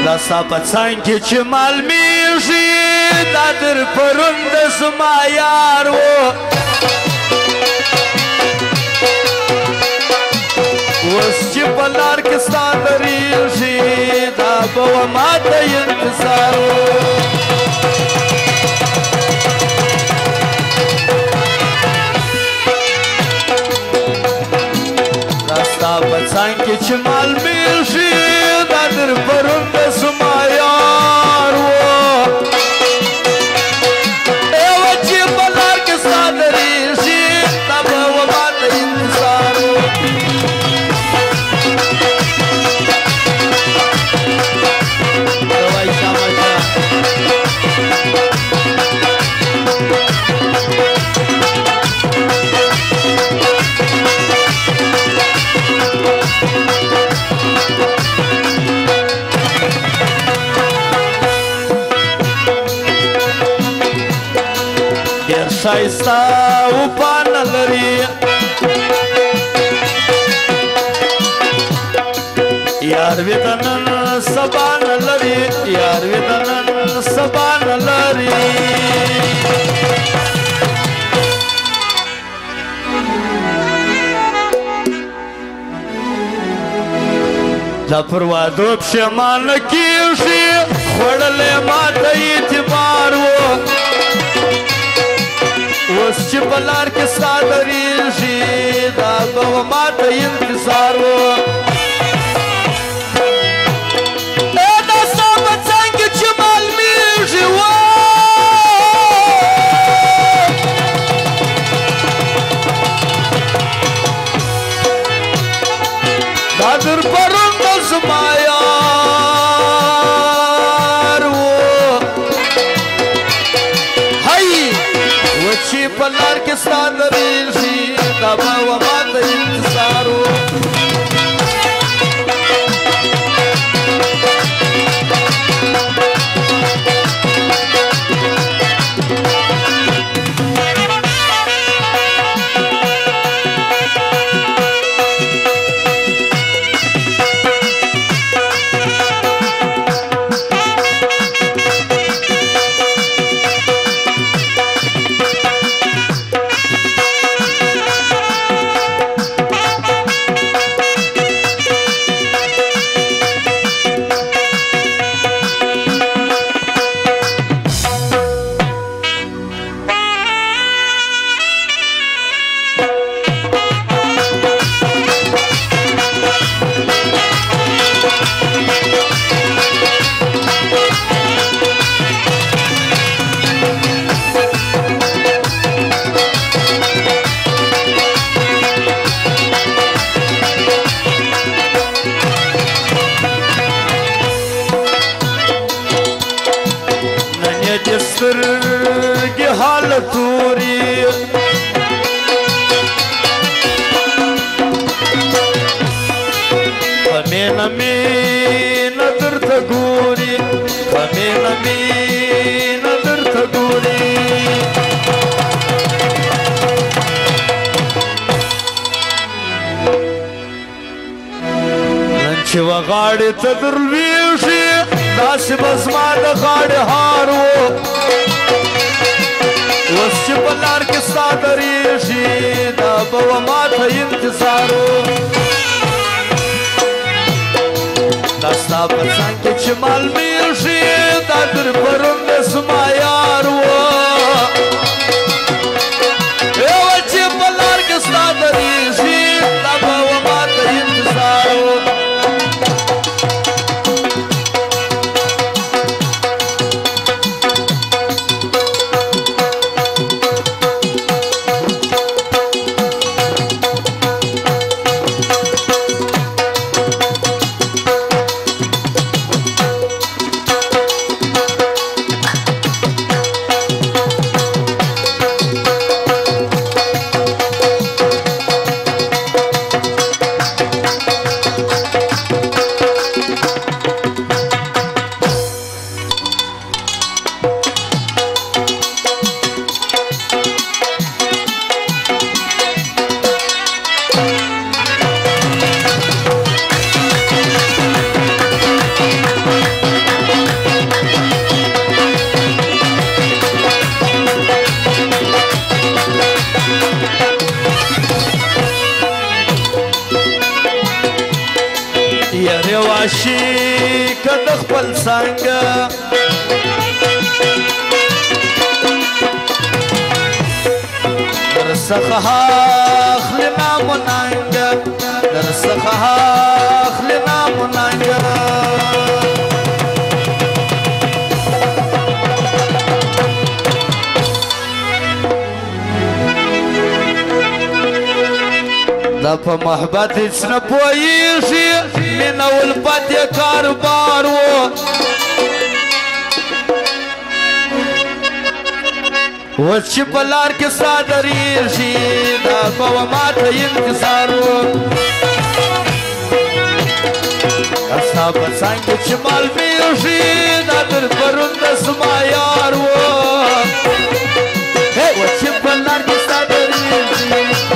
داستا په څنګ کې چې معلومیږي دا در پرون د زما یار و اوس چې په لار کې ستا درېږي دا به و ما ته انتظار و داستا په څنګ کې چې معلومیږي دا در پرون د زما یار و ایوه چې په لار کې ستا درېږي دا به و ما ته انتظار و شایستا و پان لري یار وی دنن سبان لري یار وی دنن سبان لري دا پر وادو پښیمانه کیږي خوړلې ماته اعتبار و اوس چې په لار کې ستا درېږي دا به و ما ته انتظار و دا ستا په څنګ کې چې معلومیږي دا در پرون د زما یار و چې په لار کې ستا درېږي دا به و ما ته انتظار و سترګې حالت توري په مینه مینه درته ګوري په مینه مینه درته ګوري نن چې و غاړې ته درلوېږي داسې به زما د غاړې هار و اوس چې په لار کې ستا درېږي دا به و ما ته انتظار و دا ستا په څنګ کې چې معلومیږي دا در پرون د زما یار و ایوه چې په لار کې ستا درېږي دا به و ما ته انتظار و نشي کد خپل څنګه در څخه اخلي نامننګ در څخه اخلي نامننګ دا په محبت هیڅ نه پوهېږي مینه الفت یې کاروبار و اوس چې په لار کې سا درېږي دا به ماته انتظار و ستا په څنګ کې چې معلومېږي دا در پرون د زما یار و اوس چې په لار کې سا درېږي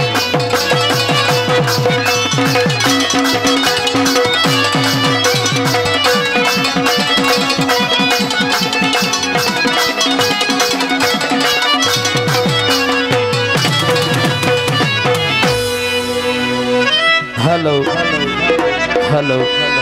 Hello, hello, hello.